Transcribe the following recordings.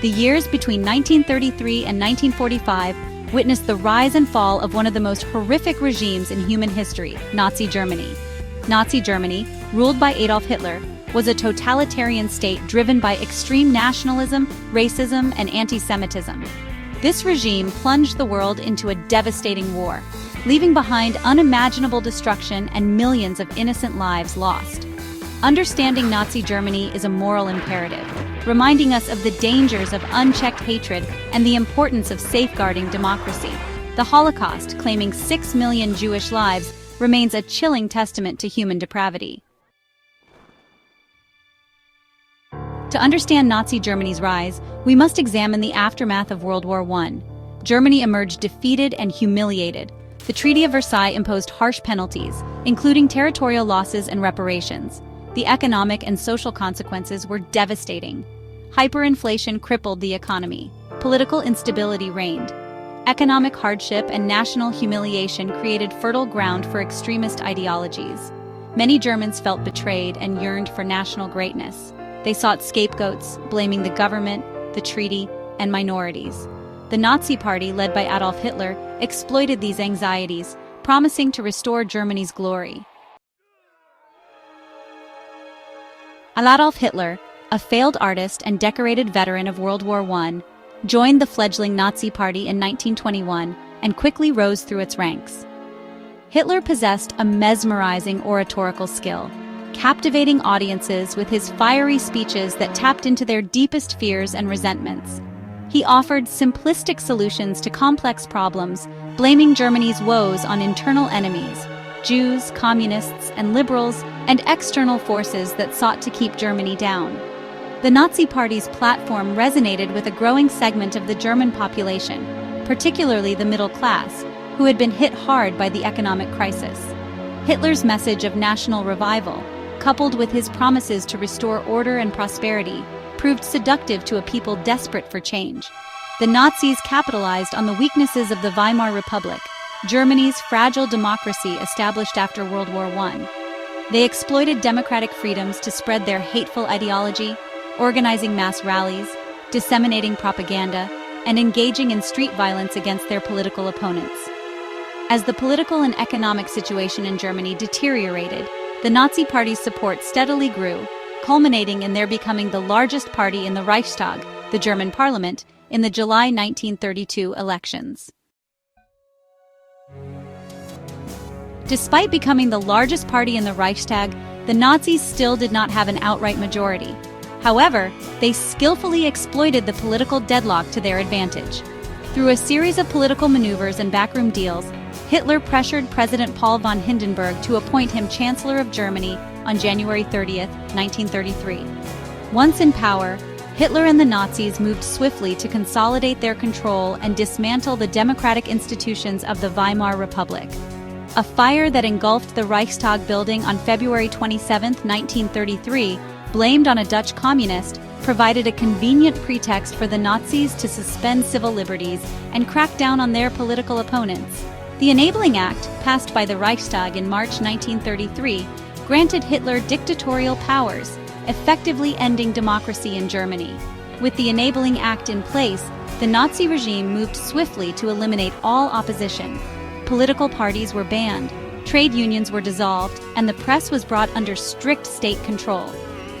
The years between 1933 and 1945 witnessed the rise and fall of one of the most horrific regimes in human history, Nazi Germany. Nazi Germany, ruled by Adolf Hitler, was a totalitarian state driven by extreme nationalism, racism, and anti-Semitism. This regime plunged the world into a devastating war, leaving behind unimaginable destruction and millions of innocent lives lost. Understanding Nazi Germany is a moral imperative, reminding us of the dangers of unchecked hatred and the importance of safeguarding democracy. The Holocaust, claiming 6 million Jewish lives, remains a chilling testament to human depravity. To understand Nazi Germany's rise, we must examine the aftermath of World War I. Germany emerged defeated and humiliated. The Treaty of Versailles imposed harsh penalties, including territorial losses and reparations. The economic and social consequences were devastating. Hyperinflation crippled the economy. Political instability reigned. Economic hardship and national humiliation created fertile ground for extremist ideologies. Many Germans felt betrayed and yearned for national greatness. They sought scapegoats, blaming the government, the treaty, and minorities. The Nazi Party, led by Adolf Hitler, exploited these anxieties, promising to restore Germany's glory. Adolf Hitler, a failed artist and decorated veteran of World War I, joined the fledgling Nazi Party in 1921 and quickly rose through its ranks. Hitler possessed a mesmerizing oratorical skill, captivating audiences with his fiery speeches that tapped into their deepest fears and resentments. He offered simplistic solutions to complex problems, blaming Germany's woes on internal enemies, Jews, communists, and liberals, and external forces that sought to keep Germany down. The Nazi Party's platform resonated with a growing segment of the German population, particularly the middle class, who had been hit hard by the economic crisis. Hitler's message of national revival, coupled with his promises to restore order and prosperity, proved seductive to a people desperate for change. The Nazis capitalized on the weaknesses of the Weimar Republic, Germany's fragile democracy established after World War I. They exploited democratic freedoms to spread their hateful ideology, organizing mass rallies, disseminating propaganda, and engaging in street violence against their political opponents. As the political and economic situation in Germany deteriorated, the Nazi Party's support steadily grew, culminating in their becoming the largest party in the Reichstag, the German parliament, in the July 1932 elections. Despite becoming the largest party in the Reichstag, the Nazis still did not have an outright majority. However, they skillfully exploited the political deadlock to their advantage. Through a series of political maneuvers and backroom deals, Hitler pressured President Paul von Hindenburg to appoint him Chancellor of Germany on January 30, 1933. Once in power, Hitler and the Nazis moved swiftly to consolidate their control and dismantle the democratic institutions of the Weimar Republic. A fire that engulfed the Reichstag building on February 27, 1933, blamed on a Dutch communist, provided a convenient pretext for the Nazis to suspend civil liberties and crack down on their political opponents. The Enabling Act, passed by the Reichstag in March 1933, granted Hitler dictatorial powers, effectively ending democracy in Germany. With the Enabling Act in place, the Nazi regime moved swiftly to eliminate all opposition. Political parties were banned, trade unions were dissolved, and the press was brought under strict state control.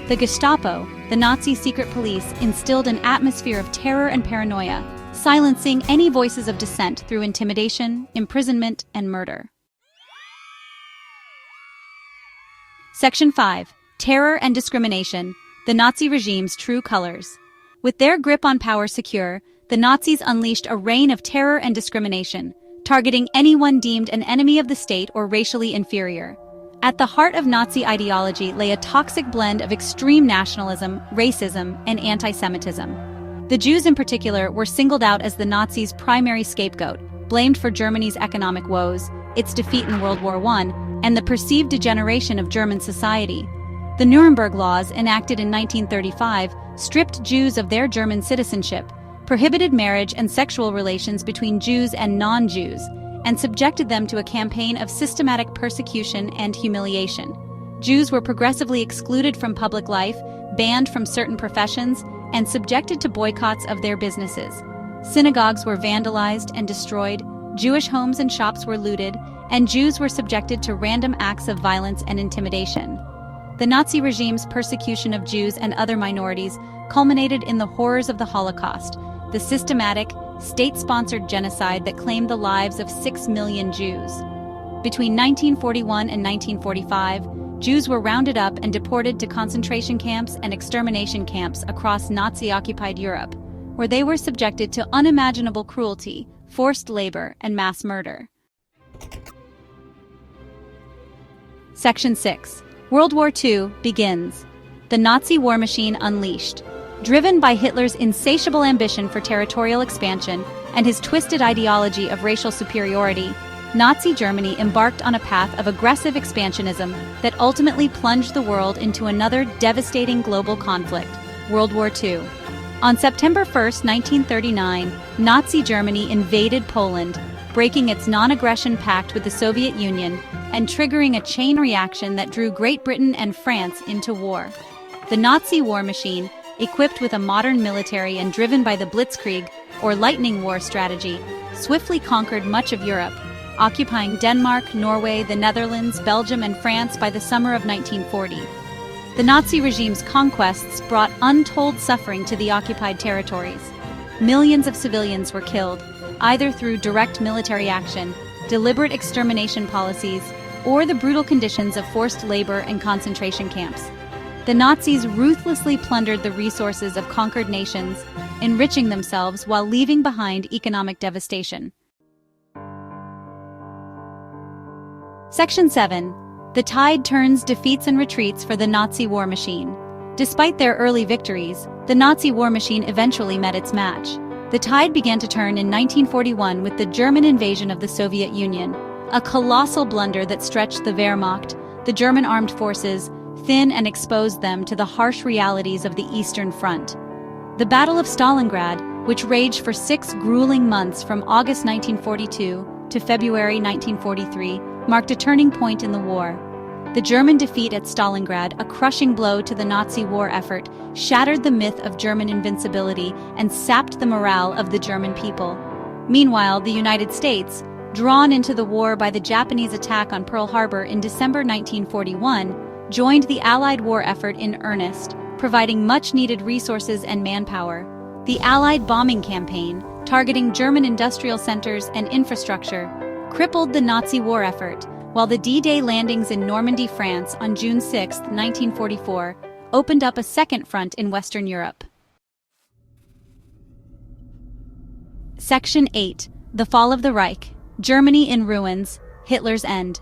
The Gestapo, the Nazi secret police, instilled an atmosphere of terror and paranoia, silencing any voices of dissent through intimidation, imprisonment, and murder. Section 5. Terror and Discrimination, the Nazi regime's true colors. With their grip on power secure, the Nazis unleashed a reign of terror and discrimination, targeting anyone deemed an enemy of the state or racially inferior. At the heart of Nazi ideology lay a toxic blend of extreme nationalism, racism, and anti-Semitism. The Jews in particular were singled out as the Nazis' primary scapegoat, blamed for Germany's economic woes, its defeat in World War I, and the perceived degeneration of German society. The Nuremberg Laws, enacted in 1935, stripped Jews of their German citizenship, prohibited marriage and sexual relations between Jews and non-Jews, and subjected them to a campaign of systematic persecution and humiliation. Jews were progressively excluded from public life, banned from certain professions, and subjected to boycotts of their businesses. Synagogues were vandalized and destroyed, Jewish homes and shops were looted, and Jews were subjected to random acts of violence and intimidation. The Nazi regime's persecution of Jews and other minorities culminated in the horrors of the Holocaust, the systematic, state-sponsored genocide that claimed the lives of 6 million Jews. Between 1941 and 1945, Jews were rounded up and deported to concentration camps and extermination camps across Nazi-occupied Europe, where they were subjected to unimaginable cruelty, forced labor, and mass murder. Section 6. World War II begins. The Nazi war machine unleashed. Driven by Hitler's insatiable ambition for territorial expansion and his twisted ideology of racial superiority, Nazi Germany embarked on a path of aggressive expansionism that ultimately plunged the world into another devastating global conflict, World War II. On September 1, 1939, Nazi Germany invaded Poland, breaking its non-aggression pact with the Soviet Union and triggering a chain reaction that drew Great Britain and France into war. The Nazi war machine, equipped with a modern military and driven by the Blitzkrieg, or lightning war strategy, swiftly conquered much of Europe, occupying Denmark, Norway, the Netherlands, Belgium, and France by the summer of 1940. The Nazi regime's conquests brought untold suffering to the occupied territories. Millions of civilians were killed, either through direct military action, deliberate extermination policies, or the brutal conditions of forced labor and concentration camps. The Nazis ruthlessly plundered the resources of conquered nations, enriching themselves while leaving behind economic devastation. Section 7. The tide turns defeats and retreats for the Nazi war machine. Despite their early victories, the Nazi war machine eventually met its match. The tide began to turn in 1941 with the German invasion of the Soviet Union, a colossal blunder that stretched the Wehrmacht, the German armed forces, thin and exposed them to the harsh realities of the Eastern Front. The Battle of Stalingrad, which raged for 6 grueling months from August 1942 to February 1943, marked a turning point in the war. The German defeat at Stalingrad, a crushing blow to the Nazi war effort, shattered the myth of German invincibility and sapped the morale of the German people. Meanwhile, the United States, drawn into the war by the Japanese attack on Pearl Harbor in December 1941, joined the Allied war effort in earnest, providing much-needed resources and manpower. The Allied bombing campaign, targeting German industrial centers and infrastructure, crippled the Nazi war effort, while the D-Day landings in Normandy, France on June 6, 1944, opened up a second front in Western Europe. Section 8. The Fall of the Reich. Germany in ruins, Hitler's end.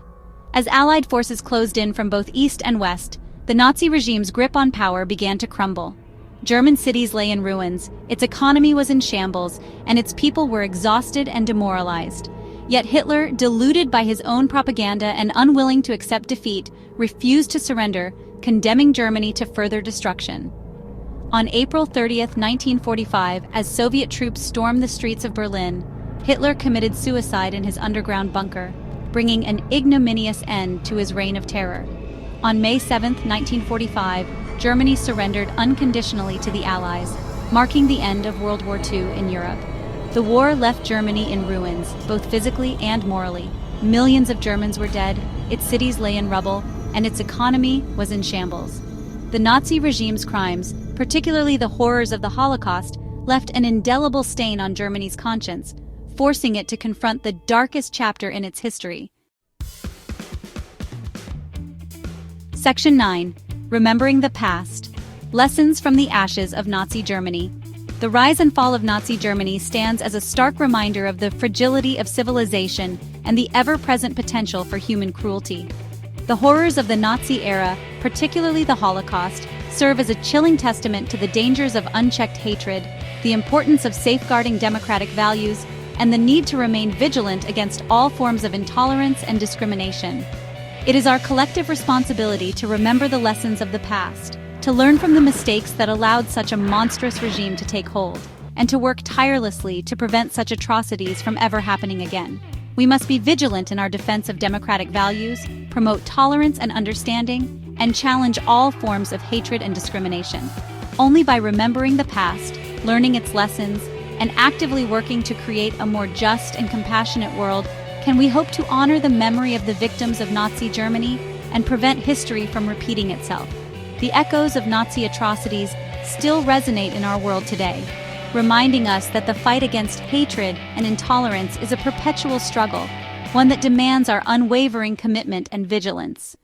As Allied forces closed in from both east and west, the Nazi regime's grip on power began to crumble. German cities lay in ruins, its economy was in shambles, and its people were exhausted and demoralized. Yet Hitler, deluded by his own propaganda and unwilling to accept defeat, refused to surrender, condemning Germany to further destruction. On April 30, 1945, as Soviet troops stormed the streets of Berlin, Hitler committed suicide in his underground bunker, bringing an ignominious end to his reign of terror. On May 7, 1945, Germany surrendered unconditionally to the Allies, marking the end of World War II in Europe. The war left Germany in ruins, both physically and morally. Millions of Germans were dead, its cities lay in rubble, and its economy was in shambles. The Nazi regime's crimes, particularly the horrors of the Holocaust, left an indelible stain on Germany's conscience, forcing it to confront the darkest chapter in its history. Section 9. Remembering the Past. Lessons from the Ashes of Nazi Germany. The rise and fall of Nazi Germany stands as a stark reminder of the fragility of civilization and the ever-present potential for human cruelty. The horrors of the Nazi era, particularly the Holocaust, serve as a chilling testament to the dangers of unchecked hatred, the importance of safeguarding democratic values, and the need to remain vigilant against all forms of intolerance and discrimination. It is our collective responsibility to remember the lessons of the past, to learn from the mistakes that allowed such a monstrous regime to take hold, and to work tirelessly to prevent such atrocities from ever happening again. We must be vigilant in our defense of democratic values, promote tolerance and understanding, and challenge all forms of hatred and discrimination. Only by remembering the past, learning its lessons, and actively working to create a more just and compassionate world can we hope to honor the memory of the victims of Nazi Germany and prevent history from repeating itself. The echoes of Nazi atrocities still resonate in our world today, reminding us that the fight against hatred and intolerance is a perpetual struggle, one that demands our unwavering commitment and vigilance.